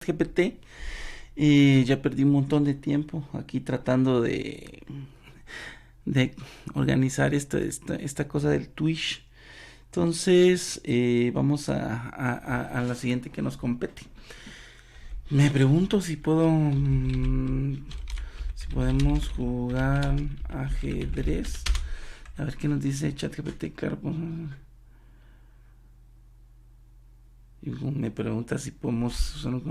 ChatGPT. Y ya perdí un montón de tiempo aquí tratando de organizar esta cosa del Twitch. Entonces, vamos a la siguiente que nos compete. Me pregunto si si podemos jugar ajedrez. A ver qué nos dice ChatGPT, claro. Y me pregunta si podemos usarlo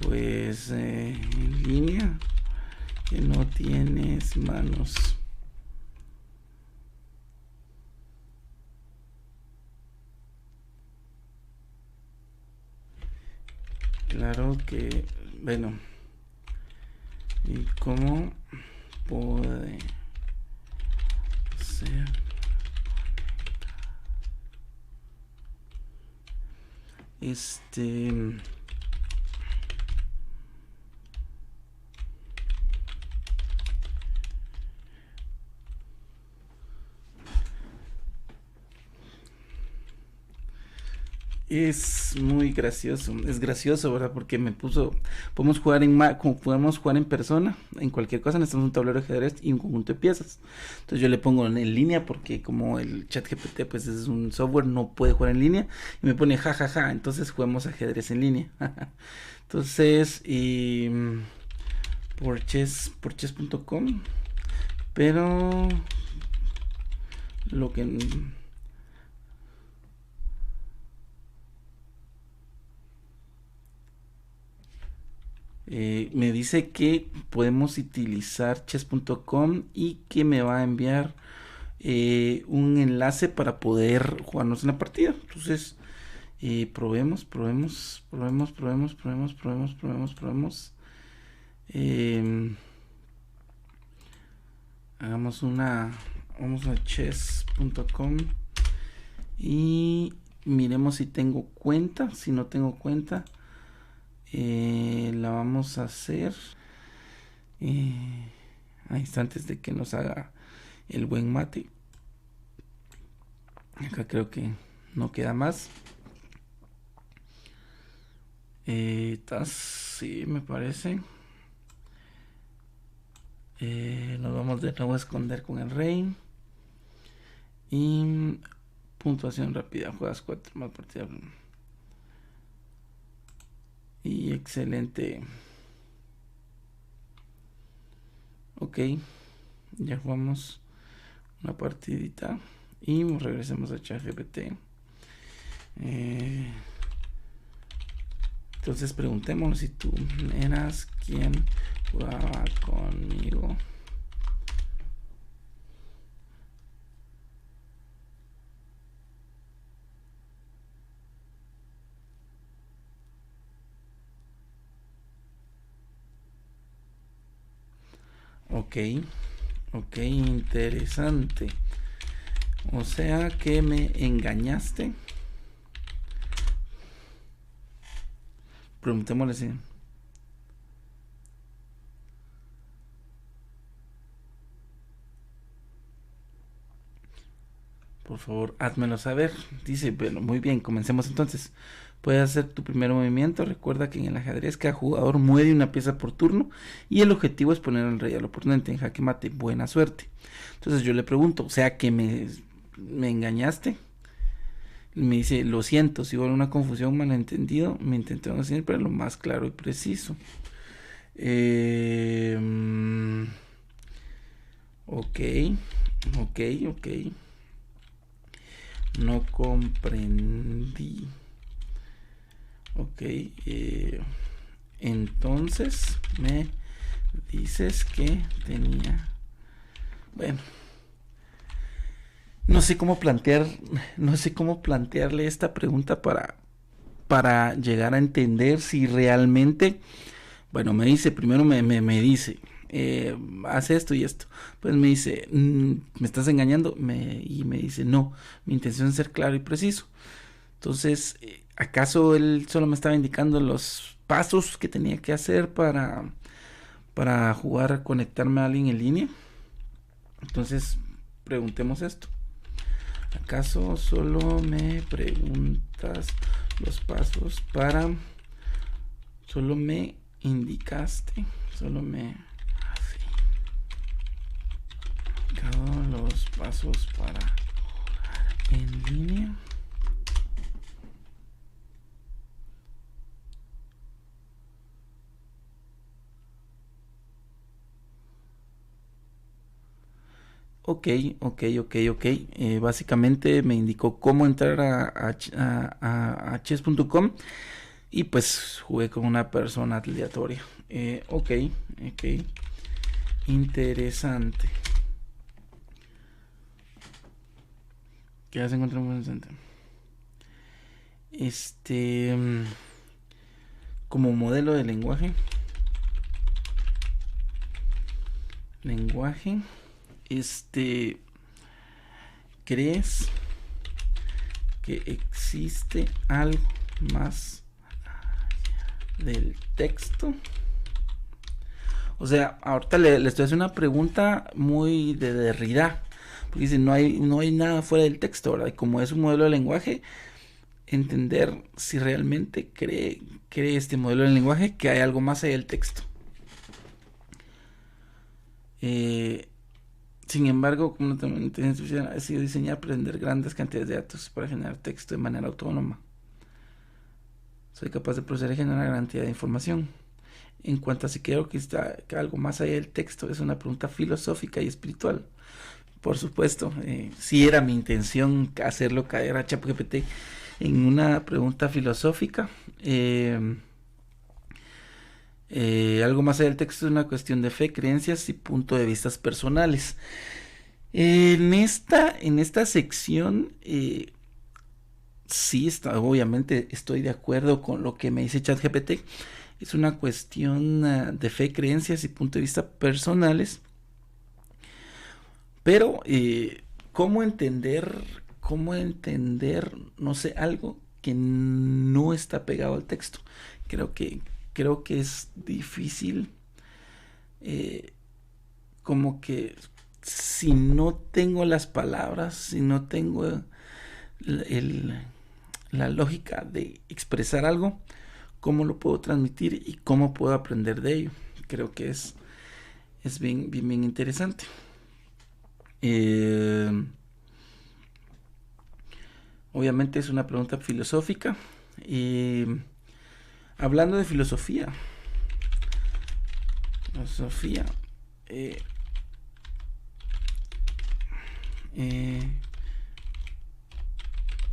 pues en línea, que no tienes manos. Claro que, bueno, ¿y cómo puede ser? Este... Es muy gracioso, es gracioso, ¿verdad? Porque me puso, podemos jugar en persona, en cualquier cosa, necesitamos un tablero de ajedrez y un conjunto de piezas. Entonces yo le pongo en línea porque como el chat GPT pues es un software, no puede jugar en línea y me pone jajaja, entonces jugamos ajedrez en línea. Entonces, por chess.com, pero lo que me dice que podemos utilizar chess.com y que me va a enviar un enlace para poder jugarnos una partida. Entonces, probemos. Eh, hagamos vamos a chess.com y miremos si tengo cuenta. Si no tengo cuenta, la vamos a hacer a instantes de que nos haga el buen mate. Acá creo que no queda más. Sí, me parece. Nos vamos de nuevo a esconder con el rey. Y puntuación rápida. Juegas 4 más partidas. Y excelente. Ok, ya jugamos una partidita y regresemos a ChatGPT. Entonces preguntémonos si tú eras quien jugaba conmigo. Ok, ok, interesante. O sea que me engañaste. Preguntémosle si. Por favor, házmelo saber. Dice, bueno, muy bien, comencemos entonces. Puedes hacer tu primer movimiento. Recuerda que en el ajedrez cada jugador mueve una pieza por turno y el objetivo es poner al rey al oponente en jaque mate. Buena suerte. Entonces yo le pregunto, o sea que me engañaste. Y me dice, lo siento, si hubo alguna confusión, malentendido, me intenté decir, pero lo más claro y preciso. Eh, ok, ok. No comprendí. Ok, entonces me dices que tenía... Bueno, no sé cómo plantearle esta pregunta para llegar a entender si realmente, bueno, me dice, primero me dice, hace esto y esto. Pues me dice, me estás engañando, y me dice, no, mi intención es ser claro y preciso. Entonces, ¿acaso él solo me estaba indicando los pasos que tenía que hacer para jugar, conectarme a alguien en línea? Entonces, preguntemos esto. ¿Acaso solo me preguntas los pasos para Solo me indicaste, solo me todos los pasos para en línea. Ok. Básicamente me indicó cómo entrar a chess.com y pues jugué con una persona aleatoria. Ok. Interesante. ¿Qué has encontrado muy interesante? Como modelo de lenguaje. ¿Crees que existe algo más del texto? O sea, ahorita le estoy haciendo una pregunta muy de Derrida, porque dice, no hay nada fuera del texto, ¿verdad? Y como es un modelo de lenguaje, entender si realmente cree este modelo de lenguaje que hay algo más allá del texto. Sin embargo, como una inteligencia artificial ha sido diseñada para aprender grandes cantidades de datos para generar texto de manera autónoma. Soy capaz de procesar y generar gran cantidad de información. En cuanto a si creo que está algo más allá del texto, es una pregunta filosófica y espiritual. Por supuesto, sí era mi intención hacerlo caer a ChatGPT en una pregunta filosófica. Algo más allá del texto es una cuestión de fe, creencias y punto de vistas personales. En esta sección, sí, obviamente estoy de acuerdo con lo que me dice ChatGPT. Es una cuestión de fe, creencias y punto de vista personales. Pero, ¿cómo entender, no sé, algo que no está pegado al texto? Creo que es difícil, como que si no tengo las palabras, si no tengo la lógica de expresar algo, cómo lo puedo transmitir y cómo puedo aprender de ello. Creo que es bien interesante. Obviamente es una pregunta filosófica. Hablando de filosofía,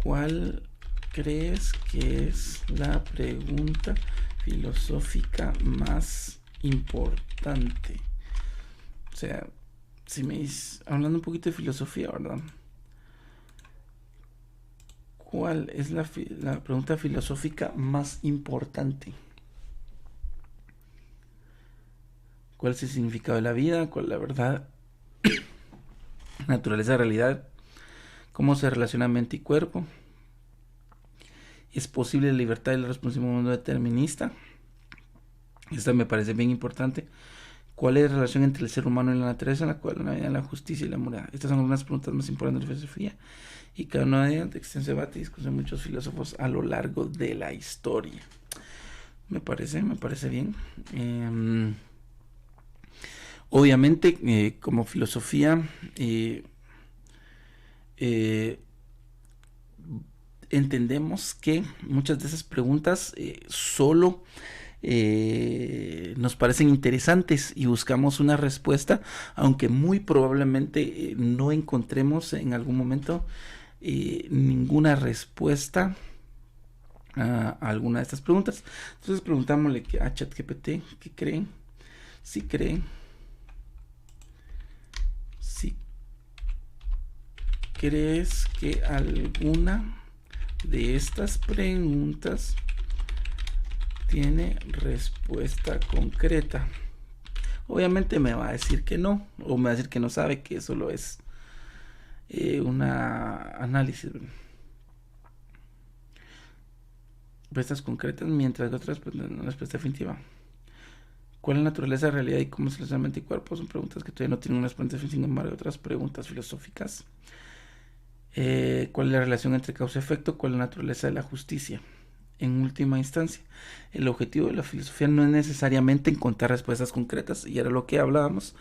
¿cuál crees que es la pregunta filosófica más importante? O sea, si me dices, hablando un poquito de filosofía, ¿verdad? ¿Cuál es la pregunta filosófica más importante? ¿Cuál es el significado de la vida? ¿Cuál es la verdad? Naturaleza, realidad. ¿Cómo se relaciona mente y cuerpo? ¿Es posible la libertad y la responsabilidad en un mundo determinista? Esta me parece bien importante. ¿Cuál es la relación entre el ser humano y la naturaleza, en la cual la vida, la justicia y la moral? Estas son algunas preguntas más importantes de la filosofía, y cada una de ellas de extenso debate y discusión de muchos filósofos a lo largo de la historia. Me parece bien. Obviamente, como filosofía, entendemos que muchas de esas preguntas solo nos parecen interesantes y buscamos una respuesta, aunque muy probablemente no encontremos en algún momento ninguna respuesta a alguna de estas preguntas. Entonces preguntámosle a ChatGPT qué creen, si crees que alguna de estas preguntas tiene respuesta concreta. Obviamente me va a decir que no, o me va a decir que no sabe, que solo es una análisis. Respuestas concretas, mientras que otras pues, una respuesta definitiva. ¿Cuál es la naturaleza de la realidad y cómo se relaciona mente y cuerpo? Son preguntas que todavía no tienen una respuesta definitiva, sin embargo, otras preguntas filosóficas. ¿Cuál es la relación entre causa y efecto? ¿Cuál es la naturaleza de la justicia? en última instancia. El objetivo de la filosofía no es necesariamente encontrar respuestas concretas, y era lo que hablábamos,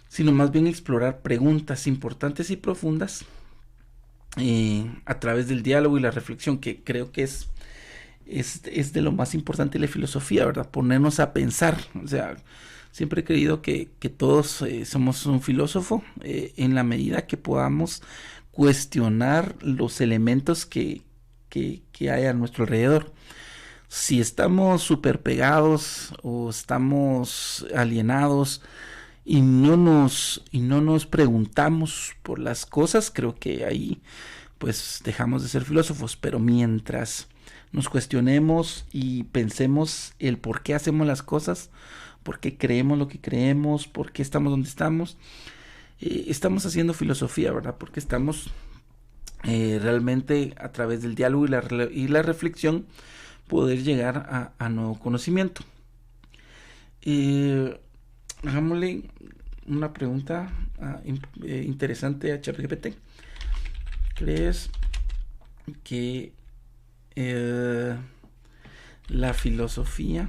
sino más bien explorar preguntas importantes y profundas a través del diálogo y la reflexión, que creo que es de lo más importante de la filosofía, ¿verdad? Ponernos a pensar. O sea, siempre he creído que todos somos un filósofo en la medida que podamos cuestionar los elementos que hay a nuestro alrededor. Si estamos súper pegados o estamos alienados y no nos preguntamos por las cosas, creo que ahí pues dejamos de ser filósofos. Pero mientras nos cuestionemos y pensemos el por qué hacemos las cosas, por qué creemos lo que creemos, por qué estamos donde estamos, estamos haciendo filosofía, ¿verdad? Porque estamos realmente a través del diálogo y la reflexión poder llegar a nuevo conocimiento. Hagámosle una pregunta interesante a ChatGPT. ¿Crees que la filosofía...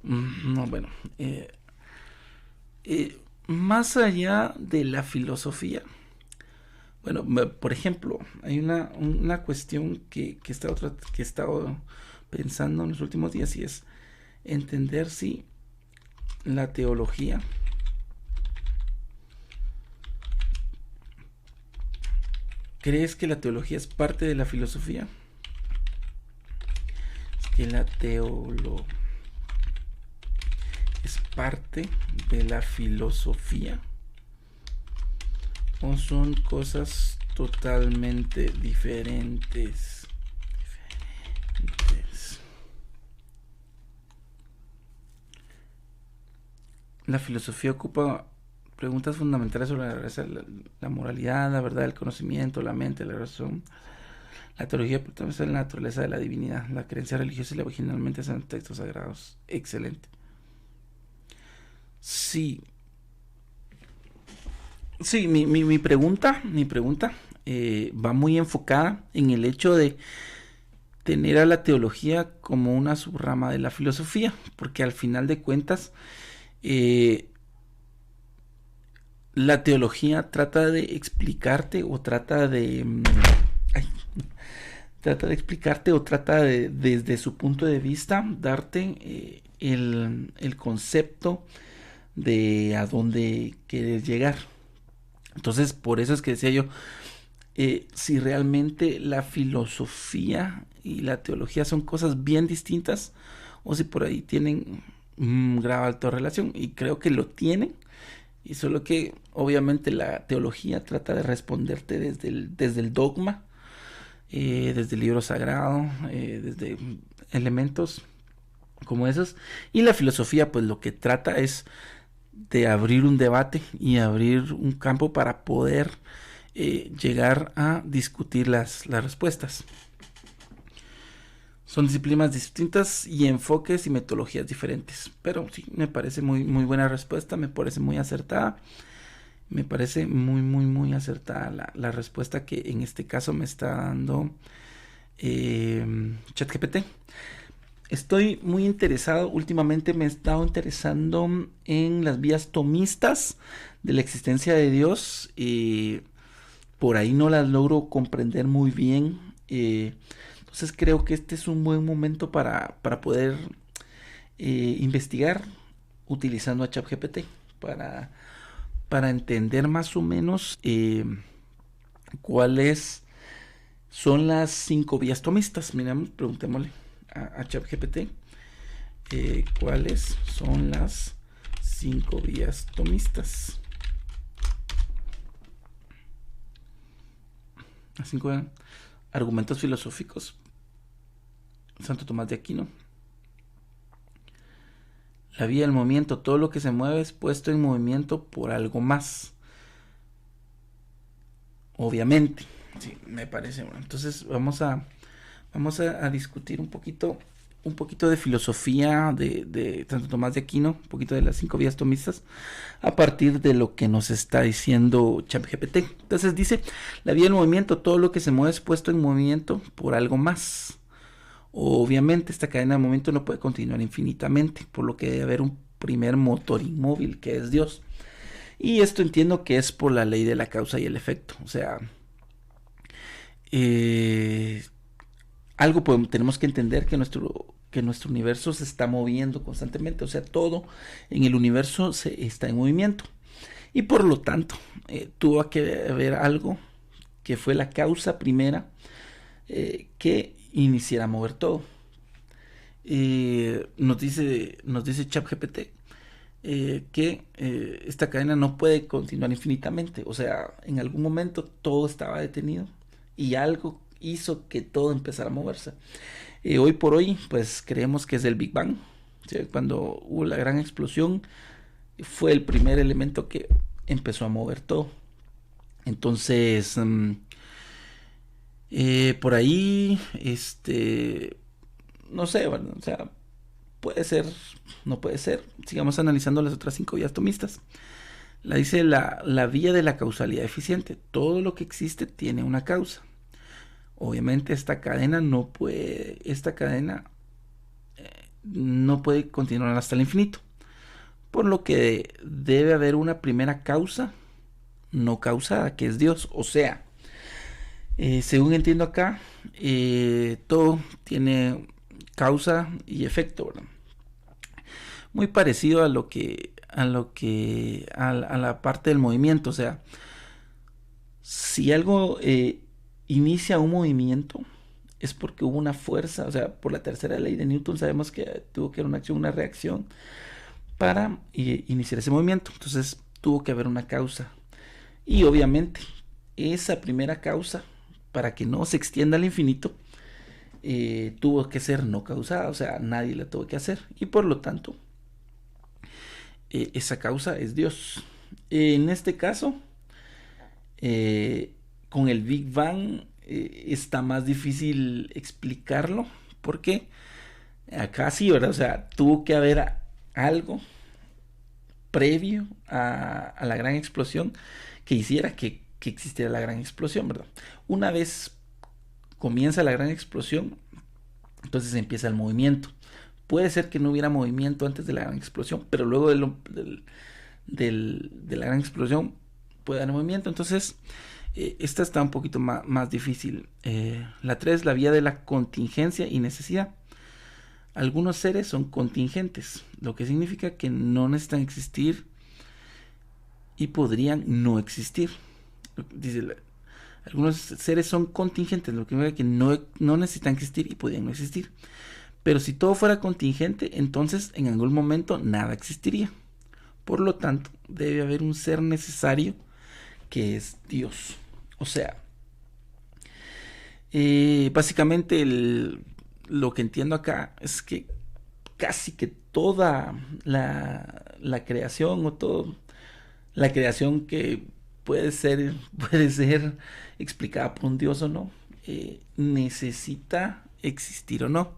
No, bueno, más allá de la filosofía, bueno, por ejemplo, hay una cuestión que he estado pensando en los últimos días, y es entender si la teología ¿crees que la teología es parte de la filosofía? Es que la teología es parte de la filosofía, o son cosas totalmente diferentes. La filosofía ocupa preguntas fundamentales sobre la moralidad, la verdad, el conocimiento, la mente, la razón. La teología pertenece a la naturaleza de la divinidad. La creencia religiosa y la originalmente son textos sagrados. Excelente. Sí. Sí, mi pregunta va muy enfocada en el hecho de tener a la teología como una subrama de la filosofía, porque al final de cuentas la teología trata de explicarte o trata de explicarte o trata de, desde su punto de vista, darte el concepto de a dónde quieres llegar. Entonces, por eso es que decía yo, si realmente la filosofía y la teología son cosas bien distintas, o si por ahí tienen grave alta relación, y creo que lo tienen, y solo que obviamente la teología trata de responderte desde el dogma, desde el libro sagrado, desde elementos como esos, y la filosofía pues lo que trata es de abrir un debate y abrir un campo para poder llegar a discutir las respuestas. Son disciplinas distintas y enfoques y metodologías diferentes, pero sí, me parece muy buena respuesta, me parece muy acertada, me parece muy acertada la respuesta que en este caso me está dando ChatGPT. Estoy muy interesado, últimamente me he estado interesando en las vías tomistas de la existencia de Dios. Por ahí no las logro comprender muy bien. Entonces creo que este es un buen momento para poder investigar utilizando a ChatGPT para entender más o menos cuáles son las 5 vías tomistas. Miramos, preguntémosle a ChatGPT cuáles son las 5 vías tomistas. Las 5 argumentos filosóficos. Santo Tomás de Aquino. La vía del movimiento, todo lo que se mueve es puesto en movimiento por algo más. Obviamente, sí, me parece. Bueno, entonces vamos a discutir un poquito de filosofía de Santo Tomás de Aquino, un poquito de las 5 vías tomistas, a partir de lo que nos está diciendo ChatGPT. Entonces dice, la vía del movimiento, todo lo que se mueve es puesto en movimiento por algo más. Obviamente esta cadena de movimiento no puede continuar infinitamente, por lo que debe haber un primer motor inmóvil, que es Dios. Y esto entiendo que es por la ley de la causa y el efecto. O sea, eh, algo tenemos que entender que nuestro universo se está moviendo constantemente. O sea, todo en el universo está en movimiento. Y por lo tanto, tuvo que haber algo que fue la causa primera que iniciara a mover todo. Nos dice ChatGPT que esta cadena no puede continuar infinitamente. O sea, en algún momento todo estaba detenido y algo hizo que todo empezara a moverse. Hoy por hoy, pues creemos que es el Big Bang. ¿Sí? Cuando hubo la gran explosión, fue el primer elemento que empezó a mover todo. Entonces, por ahí, no sé, bueno, o sea, puede ser, no puede ser. Sigamos analizando las otras 5 vías atomistas. Dice la vía de la causalidad eficiente. Todo lo que existe tiene una causa. Obviamente esta cadena no puede continuar hasta el infinito. Por lo que debe haber una primera causa no causada, que es Dios. O sea, según entiendo acá, todo tiene causa y efecto, ¿verdad? Muy parecido a la parte del movimiento. O sea, si algo inicia un movimiento, es porque hubo una fuerza. O sea, por la tercera ley de Newton sabemos que tuvo que haber una acción, una reacción para iniciar ese movimiento. Entonces tuvo que haber una causa. Y obviamente esa primera causa, para que no se extienda al infinito, tuvo que ser no causada. O sea, nadie la tuvo que hacer. Y por lo tanto, esa causa es Dios. En este caso, con el Big Bang está más difícil explicarlo. Porque acá sí, ¿verdad? O sea, tuvo que haber algo previo a la gran explosión que hiciera que existiera la gran explosión, ¿verdad? Una vez comienza la gran explosión, entonces empieza el movimiento. Puede ser que no hubiera movimiento antes de la gran explosión, pero luego de la gran explosión puede haber movimiento. Entonces, esta está un poquito más difícil. La 3, la vía de la contingencia y necesidad. Algunos seres son contingentes, lo que significa que no necesitan existir y podrían no existir. Dice, algunos seres son contingentes, lo que significa que no necesitan existir y podrían no existir. Pero si todo fuera contingente, entonces en algún momento nada existiría. Por lo tanto, debe haber un ser necesario que es Dios. O sea, básicamente lo que entiendo acá es que casi que toda la creación o toda la creación que puede ser explicada por un Dios o no, necesita existir o no.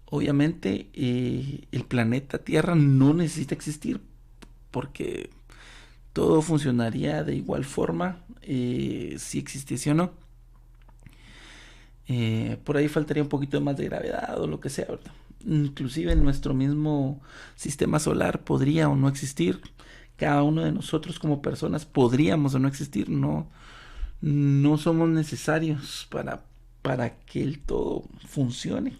Obviamente el planeta Tierra no necesita existir porque todo funcionaría de igual forma si existiese o no. Por ahí faltaría un poquito más de gravedad o lo que sea, ¿verdad? Inclusive en nuestro mismo sistema solar podría o no existir. Cada uno de nosotros como personas podríamos o no existir. No somos necesarios para que el todo funcione.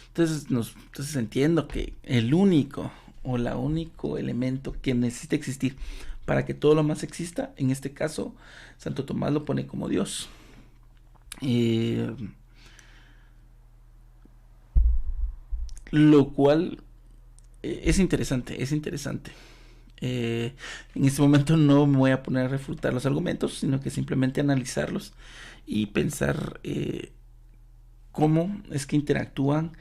Entonces entiendo que el único o la único elemento que necesita existir para que todo lo más exista, en este caso, Santo Tomás lo pone como Dios. Lo cual es interesante, es interesante. En este momento no me voy a poner a refutar los argumentos, sino que simplemente analizarlos y pensar cómo es que interactúan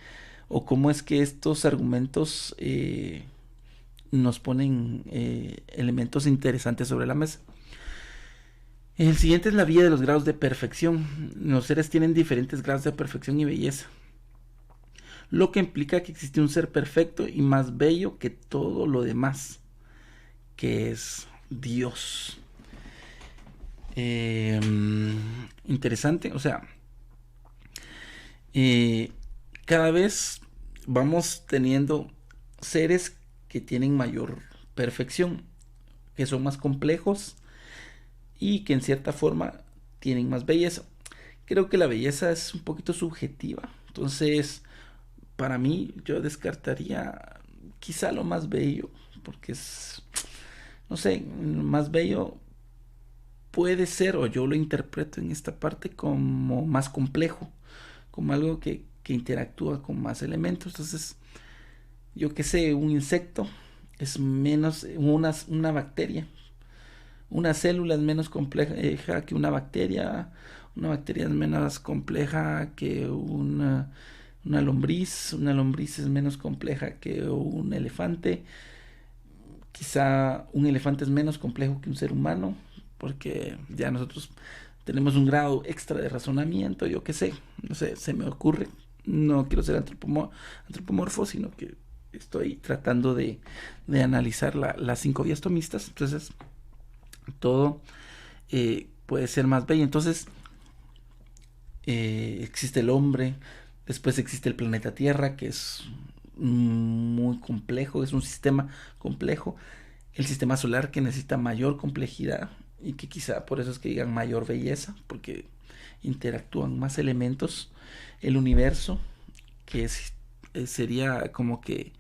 o cómo es que estos argumentos nos ponen elementos interesantes sobre la mesa. El siguiente es la vía de los grados de perfección. Los seres tienen diferentes grados de perfección y belleza, lo que implica que existe un ser perfecto y más bello que todo lo demás, que es Dios. Interesante, o sea, Eh, Cada vez vamos teniendo seres que tienen mayor perfección, que son más complejos y que en cierta forma tienen más belleza. Creo que la belleza es un poquito subjetiva. Entonces, para mí, yo descartaría quizá lo más bello, porque es, no sé, lo más bello puede ser, o yo lo interpreto en esta parte como más complejo, como algo que interactúa con más elementos. Entonces, yo qué sé, un insecto es menos, una bacteria. Una célula es menos compleja que una bacteria es menos compleja que una lombriz es menos compleja que un elefante, quizá un elefante es menos complejo que un ser humano, porque ya nosotros tenemos un grado extra de razonamiento, yo qué sé, no sé, se me ocurre, no quiero ser antropomorfo, sino que estoy tratando de analizar las 5 vías tomistas, entonces todo puede ser más bello. Entonces existe el hombre, después existe el planeta Tierra, que es muy complejo, es un sistema complejo, el sistema solar que necesita mayor complejidad y que quizá por eso es que digan mayor belleza, porque interactúan más elementos, el universo, que sería como que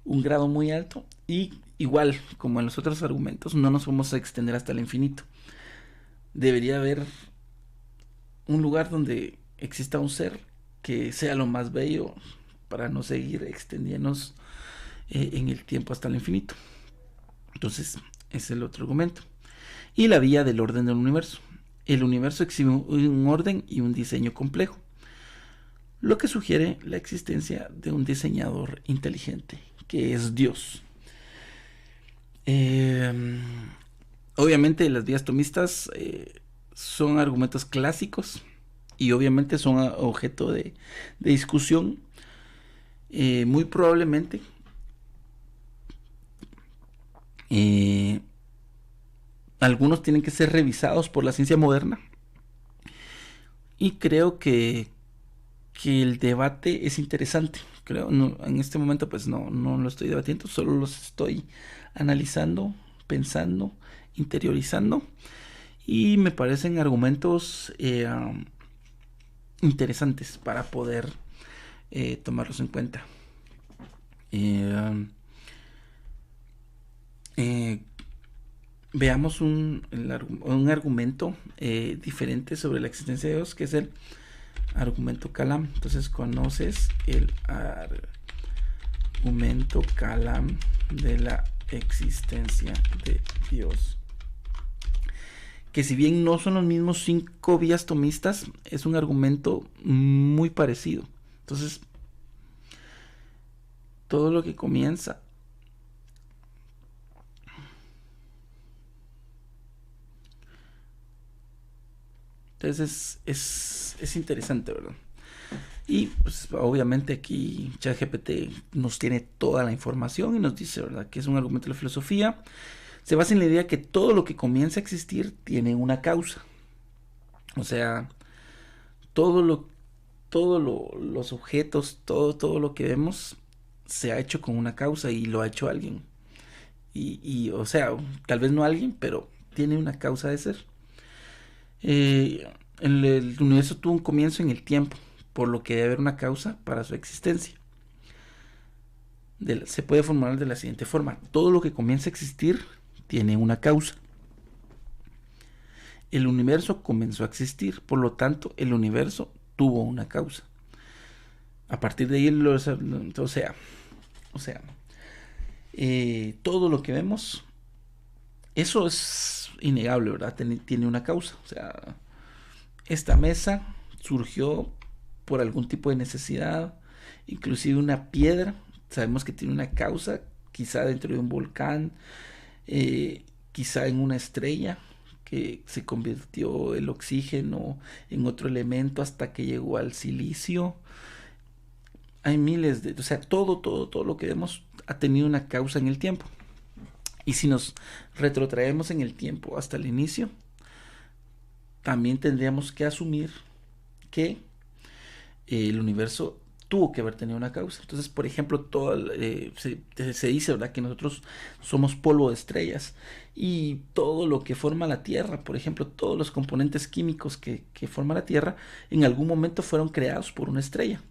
un grado muy alto, y igual como en los otros argumentos no nos vamos a extender hasta el infinito. Debería haber un lugar donde exista un ser que sea lo más bello para no seguir extendiéndonos en el tiempo hasta el infinito. Entonces, es el otro argumento. Y la vía del orden del universo. El universo exhibe un orden y un diseño complejo, lo que sugiere la existencia de un diseñador inteligente, que es Dios. Eh, Obviamente las vías tomistas son argumentos clásicos y obviamente son objeto de discusión. Muy probablemente eh, algunos tienen que ser revisados por la ciencia moderna y creo que el debate es interesante. Creo, no, en este momento pues no lo estoy debatiendo, solo los estoy analizando, pensando, interiorizando y me parecen argumentos interesantes para poder tomarlos en cuenta. Eh, eh, Veamos un argumento diferente sobre la existencia de Dios, que es el argumento Kalam. Entonces, conoces el argumento Kalam de la existencia de Dios. Que si bien no son los mismos 5 vías tomistas, es un argumento muy parecido. Entonces, todo lo que comienza entonces es interesante, ¿verdad? Y pues obviamente aquí ChatGPT nos tiene toda la información y nos dice, ¿verdad?, que es un argumento de la filosofía. Se basa en la idea que todo lo que comienza a existir tiene una causa. O sea, todo lo, los objetos, todo lo que vemos se ha hecho con una causa y lo ha hecho alguien. O sea, tal vez no alguien, pero tiene una causa de ser. Eh, el universo tuvo un comienzo en el tiempo, por lo que debe haber una causa para su existencia. Se puede formular de la siguiente forma: todo lo que comienza a existir tiene una causa. El universo comenzó a existir, por lo tanto, el universo tuvo una causa. A partir de ahí, o sea, todo lo que vemos, eso es innegable, ¿verdad? Tiene una causa. O sea, esta mesa surgió por algún tipo de necesidad, inclusive una piedra, sabemos que tiene una causa, quizá dentro de un volcán, quizá en una estrella, que se convirtió el oxígeno en otro elemento hasta que llegó al silicio. Hay miles de, o sea, todo lo que vemos ha tenido una causa en el tiempo. Y si nos retrotraemos en el tiempo hasta el inicio, también tendríamos que asumir que el universo tuvo que haber tenido una causa. Entonces, por ejemplo, se dice, ¿verdad?, que nosotros somos polvo de estrellas y todo lo que forma la Tierra, por ejemplo, todos los componentes químicos que forma la Tierra, en algún momento fueron creados por una estrella.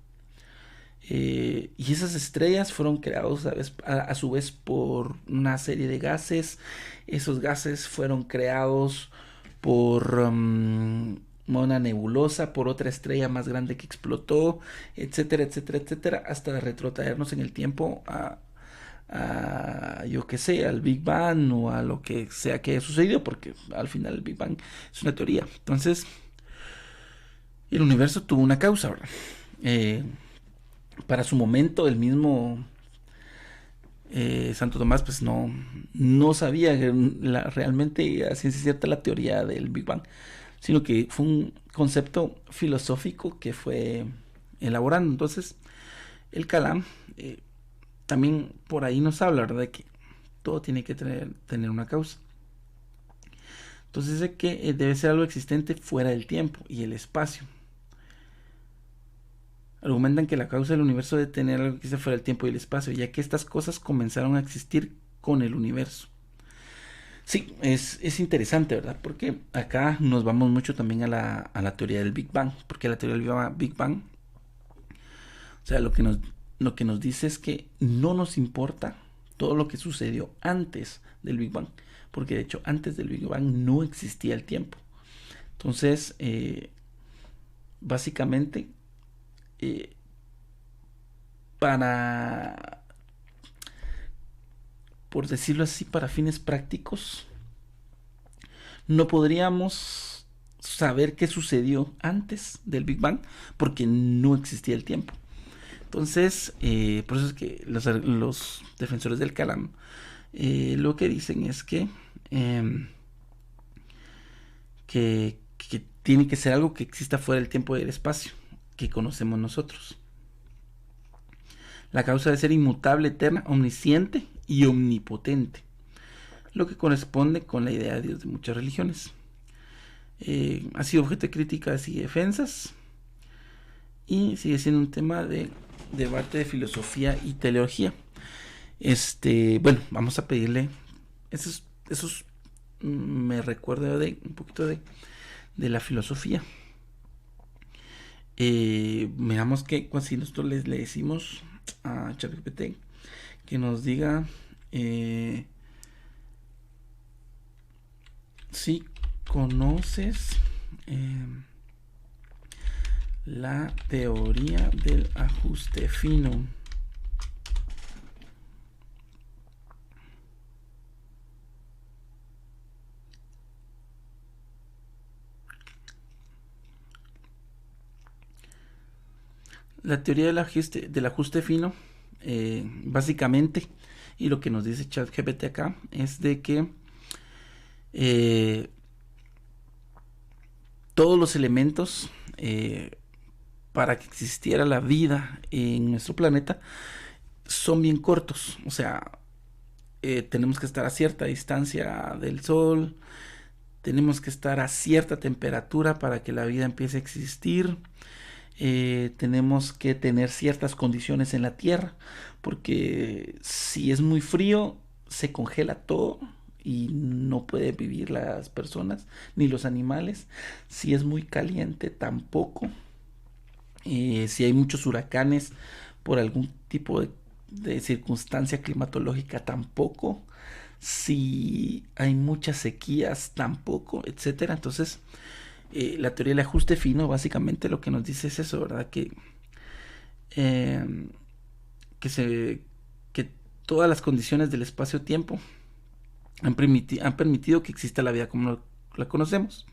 Y esas estrellas fueron creados a su vez por una serie de gases. Esos gases fueron creados por una nebulosa, por otra estrella más grande que explotó, etcétera, etcétera, etcétera, hasta retrotraernos en el tiempo a yo qué sé, al Big Bang o a lo que sea que haya sucedido, porque al final el Big Bang es una teoría. Entonces, el universo tuvo una causa, ¿verdad? Eh, para su momento, el mismo Santo Tomás pues no sabía realmente a ciencia cierta la teoría del Big Bang, sino que fue un concepto filosófico que fue elaborando. Entonces, el Kalam también por ahí nos habla, ¿verdad?, de que todo tiene que tener una causa. Entonces dice que debe ser algo existente fuera del tiempo y el espacio. Argumentan que la causa del universo debe tener algo que esté fuera del tiempo y el espacio, ya que estas cosas comenzaron a existir con el universo. Sí, es interesante, ¿verdad? Porque acá nos vamos mucho también a la teoría del Big Bang, porque la teoría del Big Bang, o sea, lo que nos dice es que no nos importa todo lo que sucedió antes del Big Bang, porque de hecho antes del Big Bang no existía el tiempo. Entonces, básicamente, eh, para, por decirlo así, para fines prácticos, no podríamos saber qué sucedió antes del Big Bang porque no existía el tiempo. Entonces, por eso es que los defensores del Kalam lo que dicen es eh, que tiene que ser algo que exista fuera del tiempo y del espacio que conocemos nosotros. La causa debe ser inmutable, eterna, omnisciente y omnipotente, lo que corresponde con la idea de Dios de muchas religiones. Ha sido objeto de críticas y defensas y sigue siendo un tema de debate de filosofía y teología. Bueno, vamos a pedirle esos me recuerda de un poquito de la filosofía. Veamos que si nosotros le decimos a ChatGPT que nos diga si conoces la teoría del ajuste fino. La teoría del ajuste fino, básicamente, y lo que nos dice ChatGPT acá, es de que todos los elementos para que existiera la vida en nuestro planeta son bien cortos. O sea, tenemos que estar a cierta distancia del Sol, tenemos que estar a cierta temperatura para que la vida empiece a existir. Tenemos que tener ciertas condiciones en la Tierra, porque si es muy frío, se congela todo y no pueden vivir las personas ni los animales. Si es muy caliente, tampoco. Si hay muchos huracanes por algún tipo de circunstancia climatológica, tampoco. Si hay muchas sequías, tampoco, etcétera. Entonces, la teoría del ajuste fino básicamente lo que nos dice es eso, ¿verdad? Eh, que todas las condiciones del espacio-tiempo han permitido que exista la vida como la conocemos.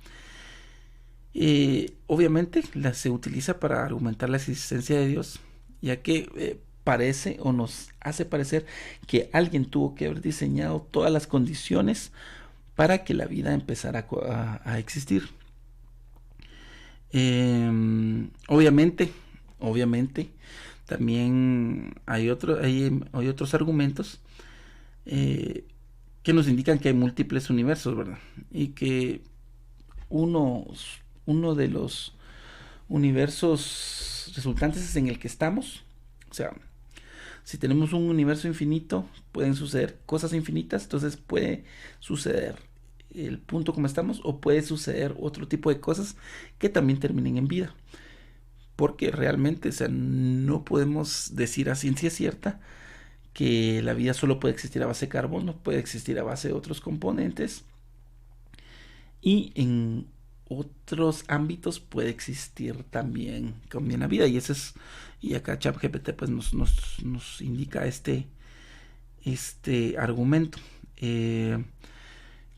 Obviamente se utiliza para argumentar la existencia de Dios, ya que parece o nos hace parecer que alguien tuvo que haber diseñado todas las condiciones para que la vida empezara a existir. Obviamente, también hay otros argumentos que nos indican que hay múltiples universos, ¿verdad? Y que uno de los universos universos resultantes en el que estamos, o sea, si tenemos un universo infinito, pueden suceder cosas infinitas, entonces puede suceder el punto como estamos o puede suceder otro tipo de cosas que también terminen en vida. Porque realmente, o sea, no podemos decir a ciencia cierta que la vida solo puede existir a base de carbono, puede existir a base de otros componentes y en otros ámbitos puede existir también la vida y ese es y acá ChatGPT pues nos indica este argumento.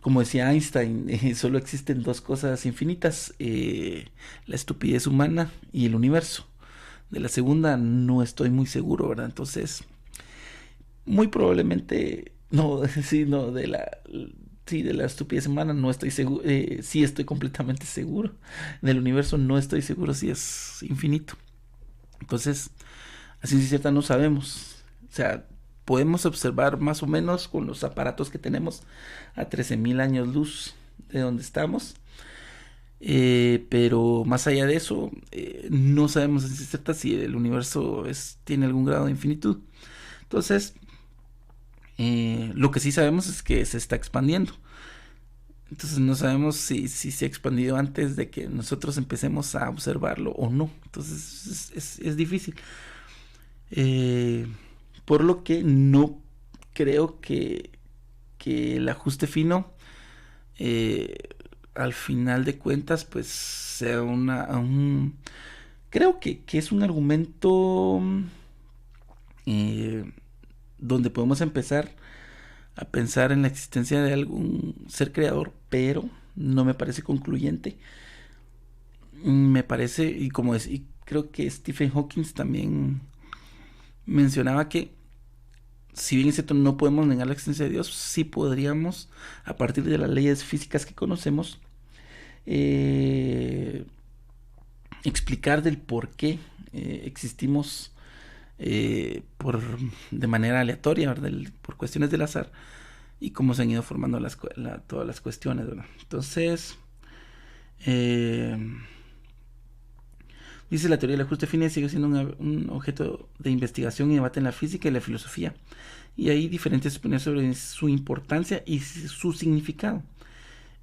Como decía Einstein, solo existen dos cosas infinitas, la estupidez humana y el universo. De la segunda no estoy muy seguro, ¿verdad? Entonces, muy probablemente, no, sí, no, sí, de la estupidez humana no estoy seguro, sí estoy completamente seguro. Del universo no estoy seguro si es infinito. Entonces, así es cierta no sabemos. O sea, podemos observar más o menos con los aparatos que tenemos a 13.000 años luz de donde estamos. Pero más allá de eso, no sabemos si cierta si el universo tiene algún grado de infinitud. Entonces, lo que sí sabemos es que se está expandiendo. Entonces no sabemos si se ha expandido antes de que nosotros empecemos a observarlo o no. Entonces es difícil. Eh, por lo que no creo que el ajuste fino, eh, al final de cuentas, pues sea creo que es un argumento eh, donde podemos empezar a pensar en la existencia de algún ser creador, pero no me parece concluyente. Me parece, y creo que Stephen Hawking también mencionaba que si bien es cierto no podemos negar la existencia de Dios, sí podríamos, a partir de las leyes físicas que conocemos, eh, explicar del por qué existimos de manera aleatoria, ¿verdad? Por cuestiones del azar y cómo se han ido formando todas las cuestiones, ¿verdad? Entonces, eh, dice la teoría del ajuste fino sigue siendo un objeto de investigación y debate en la física y la filosofía. Y hay diferentes opiniones sobre su importancia y su significado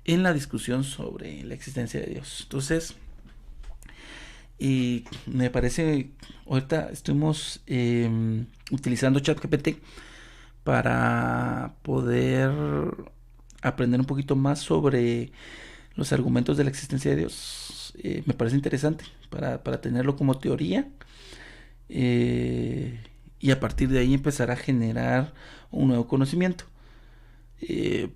en la discusión sobre la existencia de Dios. Entonces, me parece, ahorita estuvimos utilizando ChatGPT para poder aprender un poquito más sobre los argumentos de la existencia de Dios. Me parece interesante para tenerlo como teoría y a partir de ahí empezar a generar un nuevo conocimiento.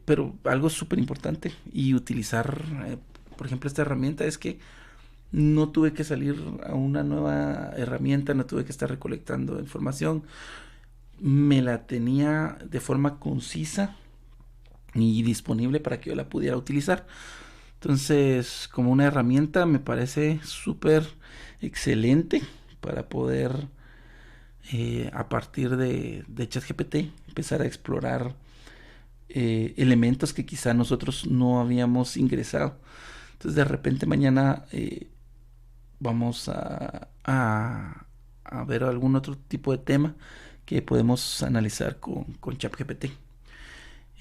Pero algo súper importante y utilizar, por ejemplo, esta herramienta es que no tuve que salir a una nueva herramienta, no tuve que estar recolectando información, me la tenía de forma concisa y disponible para que yo la pudiera utilizar. Entonces, como una herramienta me parece súper excelente para poder, a partir de ChatGPT, empezar a explorar elementos que quizá nosotros no habíamos ingresado. Entonces, de repente mañana vamos a ver algún otro tipo de tema que podemos analizar con ChatGPT.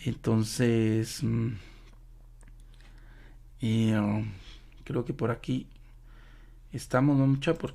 Entonces, creo que por aquí estamos, ¿no, mucha?